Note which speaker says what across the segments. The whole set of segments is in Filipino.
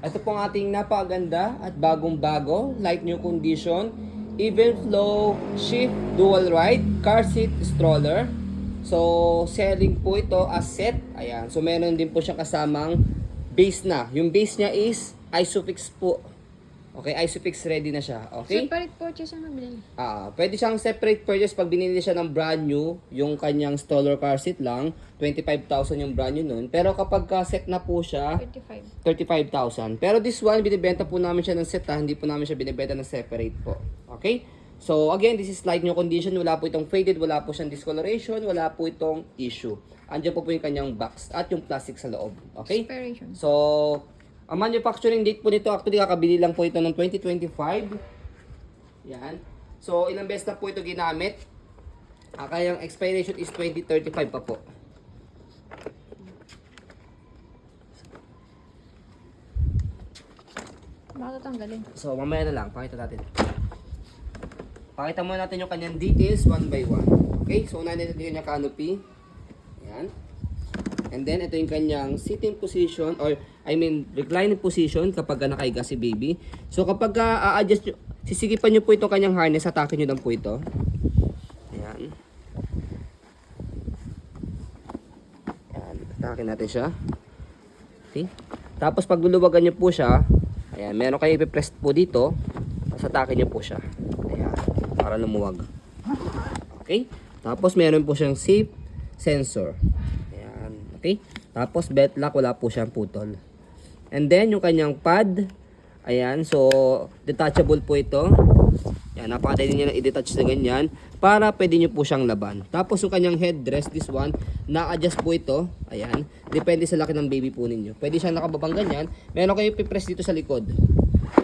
Speaker 1: Ito po ang ating napakaganda at bagong-bago, light new condition, even flow, shift, dual ride, car seat, stroller. So, selling po ito as set. Ayan. So, meron din po siyang kasamang base na. Yung base niya is Isofix po. Okay, Isofix ready na siya. Okay?
Speaker 2: Separate purchase ang mabili.
Speaker 1: Pwede siyang separate purchase pag binili siya ng brand new, yung kanyang stroller car seat lang, 25,000 yung brand new nun. Pero kapag set na po siya, 35,000. Pero this one, binibenta po namin siya ng set hindi po namin siya binibenta ng separate po. Okay? So again, this is light new condition. Wala po itong faded, wala po siyang discoloration, wala po itong issue. Andiyan po yung kanyang box at yung plastic sa loob. Okay?
Speaker 2: Expiration.
Speaker 1: So, ang manufacturing date po nito, actually kakabili lang po ito ng 2025. Yan. So, ilang beses na po ito ginamit. Kaya yung expiration is 2035 pa po.
Speaker 2: Baka tatanggalin.
Speaker 1: So, mamaya na lang. Pakita natin. Pakita muna natin yung kanyang details one by one. Okay? So, unahin natin yung kanyang canopy. Yan. And then, ito yung kanyang sitting position or reclining position kapag nakahiga si baby. So, kapag a-adjust nyo, sisigipan nyo po itong kanyang harness, atakin nyo lang po ito. Ayan. Ayan. Atakin natin siya. Okay. Tapos, pag luluwagan nyo po siya, ayan, meron kayo ipipress po dito, tapos atakin nyo po siya. Ayan. Para lumuwag. Okay. Tapos, meron po siyang safe sensor. Okay? Tapos belt lock, wala po siyang putol. And then yung kanyang pad, ayan, so detachable po ito. Yan, napakadali niya na i-detach na ganyan para pwede niyo po siyang laban. Tapos yung kanyang headrest, this one, na-adjust po ito. Ayan, depende sa laki ng baby po ninyo. Pwede siyang nakababang ganyan. Meron kayo pipress dito sa likod.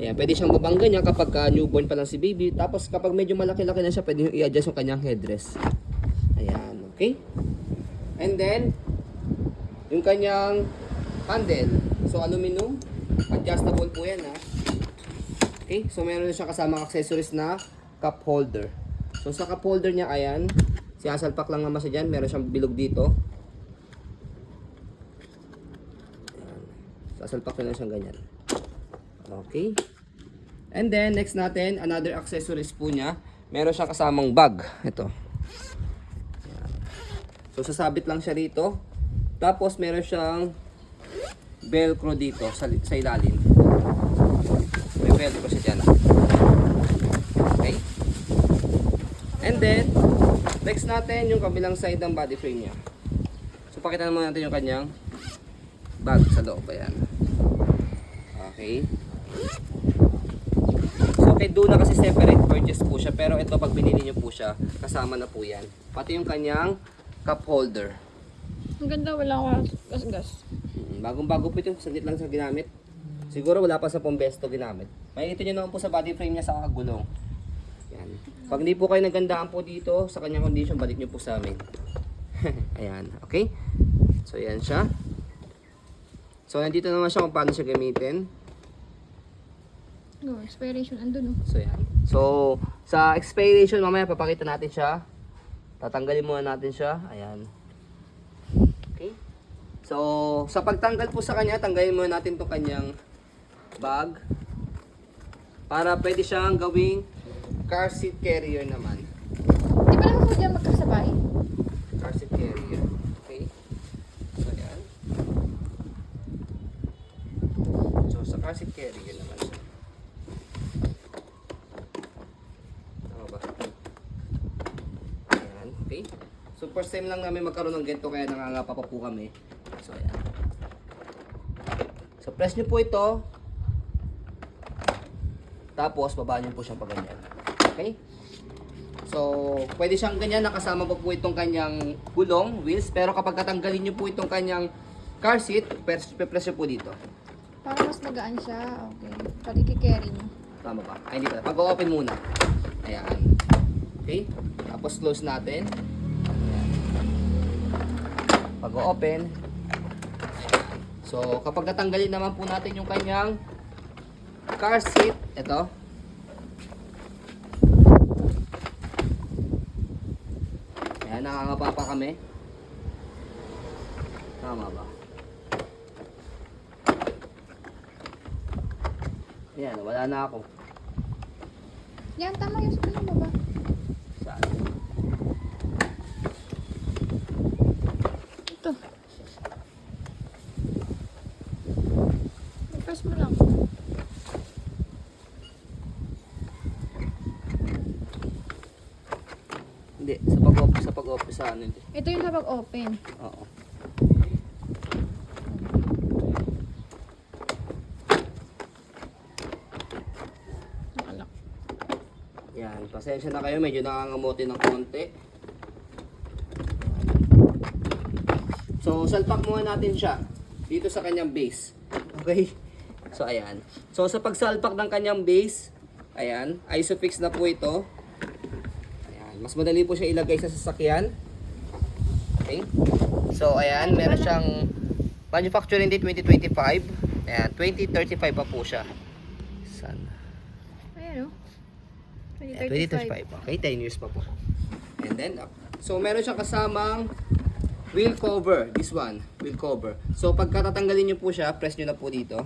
Speaker 1: Ayan, pwede siyang babang ganyan kapag newborn pa lang si baby. Tapos kapag medyo malaki-laki na siya, pwede nyo i-adjust yung kanyang headrest. Ayan, okay? And then yung kanyang handle, so aluminum, adjustable po yan Okay, so meron siya kasamang accessories na cup holder. So sa cup holder niya, ayan, siyasalpak lang naman siya dyan, meron siyang bilog dito. Ayan. Sasalpak na lang siyang ganyan. Okay. And then, next natin, another accessories po niya, meron siyang kasamang bag. Ito. Ayan. So sasabit lang siya rito. Tapos meron siyang velcro dito sa ilalim. May velcro siya dyan. Okay? And then, next natin yung kabilang side ng body frame niya. So pakita naman natin yung kanyang bag sa loob. Ayan. Okay. So kay Duna kasi separate purchase po siya. Pero ito pag binili nyo po siya, kasama na po yan. Pati yung kanyang cup holder.
Speaker 2: Ang ganda, wala gas-gas.
Speaker 1: Bagong-bago po ito, saglit lang sa ginamit. Siguro wala pa sa Pombesto ginamit. Makikita nyo naman po sa body frame niya sa kagulong. Yan. Pag hindi po kayo nagandaan po dito sa kanyang condition, balik nyo po sa amin. Ayan, okay? So yan siya. So nandito naman siya kung paano siya gamitin.
Speaker 2: No, expiration, andun
Speaker 1: So yan. So sa expiration, mamaya papakita natin siya. Tatanggalin muna natin siya. Ayan. Okay. So, sa pagtanggal po sa kanya, tanggalin muna natin itong kanyang bag. Para pwede siyang gawing car seat carrier naman.
Speaker 2: Di ba naman po dyan magkasabay?
Speaker 1: Car seat carrier. Okay. So, yan. So, sa car seat carrier naman siya. Tama ba? Ayan. Okay. So, first time lang namin magkaroon ng ganito kaya nangangapa pa po kami. So, ayan. So, press nyo po ito. Tapos, baba nyo po siyang paganyan. Okay? So, pwede siyang ganyan. Nakasama pa po itong kanyang gulong, wheels. Pero kapag tatanggalin nyo po itong kanyang car seat, press nyo po dito.
Speaker 2: Para mas magaan siya. Okay. Pag i-carry nyo.
Speaker 1: Tama ba? Ay, hindi pa. Pag-open muna. Ayan. Okay? Tapos, close natin. Pag-open. So, kapag natanggalin naman po natin yung kanyang car seat, ito. Ayan, nakangapa pa kami. Tama ba? Ayan, wala na ako.
Speaker 2: Yan, tama yung sa baba.
Speaker 1: Saan?
Speaker 2: Ito. I-press mo lang.
Speaker 1: Hindi, sa pag-open sa ano hindi.
Speaker 2: Ito yung sa pag-open.
Speaker 1: Oo.
Speaker 2: Nakalak.
Speaker 1: Yan, pasensya na kayo, medyo nangangamote ng konti. So, salpak muna natin siya dito sa kanyang base. Okay? So, ayan. So, sa pagsalpak ng kanyang base, ayan, isofix na po ito. Ayan, mas madali po siya ilagay sa sasakyan. Okay? So, ayan, meron siyang manufacturing date 2025. Ayan, 2035 pa po siya. Sana.
Speaker 2: Ayan o.
Speaker 1: Yeah,
Speaker 2: 2035.
Speaker 1: 2035. Okay, 10 years pa po. And then, so meron siyang kasamang wheel cover. This one, wheel cover. So, pagka tatanggalin nyo po siya, press nyo na po dito.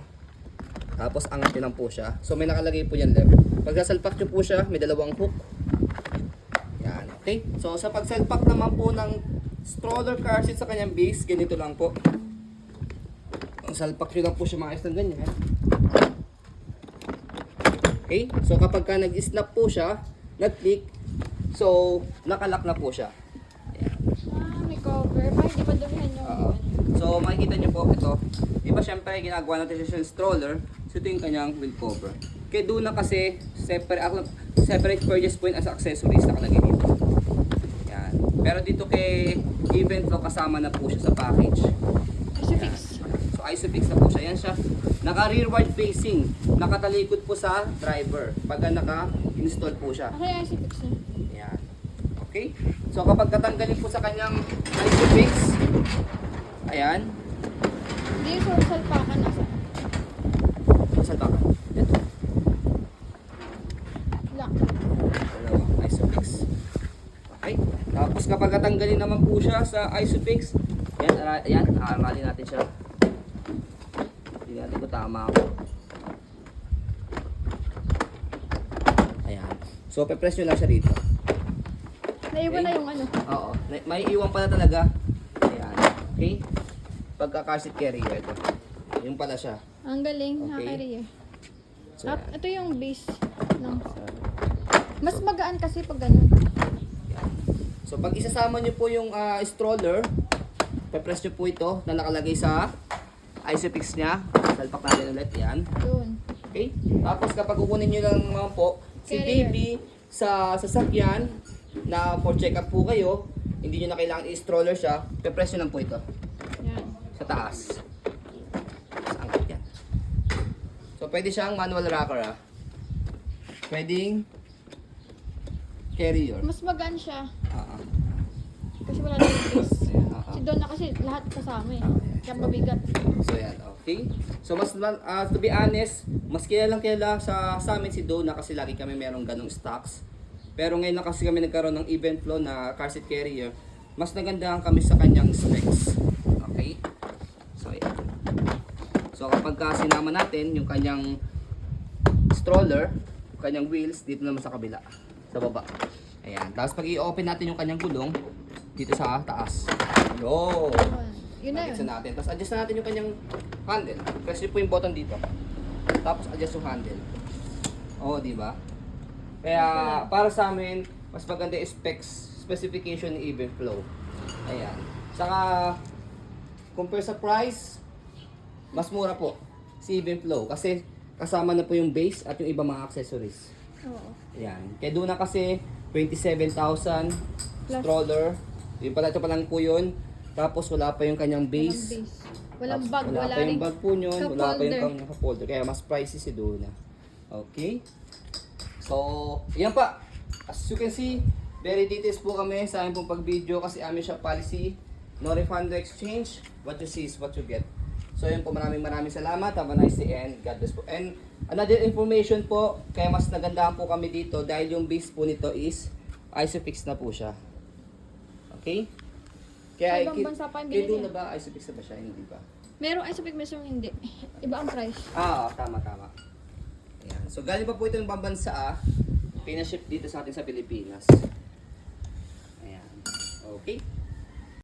Speaker 1: Tapos, angatin lang po siya. So, may nakalagay po yan left. Pag sasalpak nyo po siya, may dalawang hook. Yan, okay. So, sa pagsalpak naman po ng stroller car seat sa kanyang base, ganito lang po. Ang salpak nyo lang po siya maayos ng ganyan. Okay? So kapag ka nag-snap po siya, nag-click, so nakalak na po siya. Ayan.
Speaker 2: May cover. Para hindi madumihan yung
Speaker 1: Oo. So makikita nyo po ito. Di ba syempre ginagawa natin siya sa stroller, so ito yung kanyang wheel cover. Kaya doon na kasi separate purchase point as accessories nakalagay dito. Yan. Pero dito kay Event Flow kasama na po siya sa package.
Speaker 2: Isofix.
Speaker 1: So isofix na po siya. Yan siya. Naka-rearward facing. Nakatalikod po sa driver. Pagka naka-install po siya.
Speaker 2: Ako yung isofix niya.
Speaker 1: Yan. Okay? So kapag katanggalin po sa kanyang isofix, ayan.
Speaker 2: Hindi yung salpakan nasa.
Speaker 1: Saan ba ka? Ito.
Speaker 2: Lock.
Speaker 1: Dalawa. Isofix. Okay? Tapos kapag katanggalin naman po siya sa isofix, ayan, aralin natin siya. Hindi natin kung tama ako. Ayan. So, pe-press nyo lang siya dito.
Speaker 2: Naiwan na yung ano.
Speaker 1: Oo. May iwan pala talaga. Ayan. Okay? Pagka-car seat carrier ito. Yung pala siya.
Speaker 2: Ang galing.
Speaker 1: Okay.
Speaker 2: Nakaka-rear.
Speaker 1: So,
Speaker 2: At
Speaker 1: ayan.
Speaker 2: ito yung base ng...
Speaker 1: Oo.
Speaker 2: Mas magaan kasi pag ganun.
Speaker 1: Ayan. So, pag isasama nyo po yung stroller, pe-press nyo po ito na nakalagay sa isofix niya. Salpak natin ulit. Yan.
Speaker 2: Doon.
Speaker 1: Okay? Tapos kapag kukunin nyo lang naman po, si
Speaker 2: Carrier.
Speaker 1: baby sa sasakyan na for check-up po kayo, hindi nyo na kailangan i-stroller siya, pe-press nyo lang po ito
Speaker 2: Yan.
Speaker 1: sa taas. Sa angkat yan. So, pwede siyang manual rocker pwedeng carrier.
Speaker 2: Mas magaan siya.
Speaker 1: Ah,
Speaker 2: Kasi wala na yung base.
Speaker 1: ah.
Speaker 2: Si Don na kasi lahat kasama eh. Kaya mabigat.
Speaker 1: So yan, okay. So mas to be honest, mas kilalang kilala sa amin si Dona kasi lagi kami merong ganong stocks. Pero ngayon lang kasi kami nagkaroon ng Event Flow na car seat carrier. Mas nagandahan kami sa kanyang specs. Okay? So yan. So kapag sinama natin yung kanyang stroller, kanyang wheels dito naman sa kabila, sa baba. Ayan. Tapos pag i-open natin yung kanyang gulong dito sa taas. Yo.
Speaker 2: Yun na
Speaker 1: Adjust
Speaker 2: yun.
Speaker 1: natin. Tapos adjust na natin yung kanyang handle. Press nyo po yung button dito. Tapos adjust yung handle. Oo, di ba? Kaya para sa amin, mas maganda yung specification ni Event Flow. Ayan. Saka, compare sa price, mas mura po si Event Flow. Kasi kasama na po yung base at yung iba mga accessories.
Speaker 2: Oo.
Speaker 1: Ayan. Kaya doon na kasi 27,000
Speaker 2: Plus.
Speaker 1: stroller. Yung pala ito pa lang po yun. Tapos wala pa yung kanyang
Speaker 2: Walang
Speaker 1: base.
Speaker 2: base. Walang
Speaker 1: Tapos
Speaker 2: bag.
Speaker 1: wala
Speaker 2: Wala
Speaker 1: pa yung
Speaker 2: rin.
Speaker 1: bag po nyo. Wala pa yung
Speaker 2: Cup
Speaker 1: kanyang cup holder. Kaya mas pricey si Dona. Okay. So, yan pa. As you can see, very details po kami sa aming pong pag-video kasi amin siya policy. No refund, no exchange. What you see is what you get. So, yun po. Maraming salamat. Have a nice day and God bless po. And another information po, kaya mas nagandahan po kami dito dahil yung base po nito is isofix na po siya. Okay?
Speaker 2: Sa ibang bansa pa yung
Speaker 1: kay
Speaker 2: binili.
Speaker 1: Duna ba? Isofix na ba siya? Hindi ba?
Speaker 2: Merong isofix, merong hindi. Iba ang price.
Speaker 1: Ah, tama. So galing pa po ito ng pambansa pinaship dito sa atin sa Pilipinas. Ayan. Okay.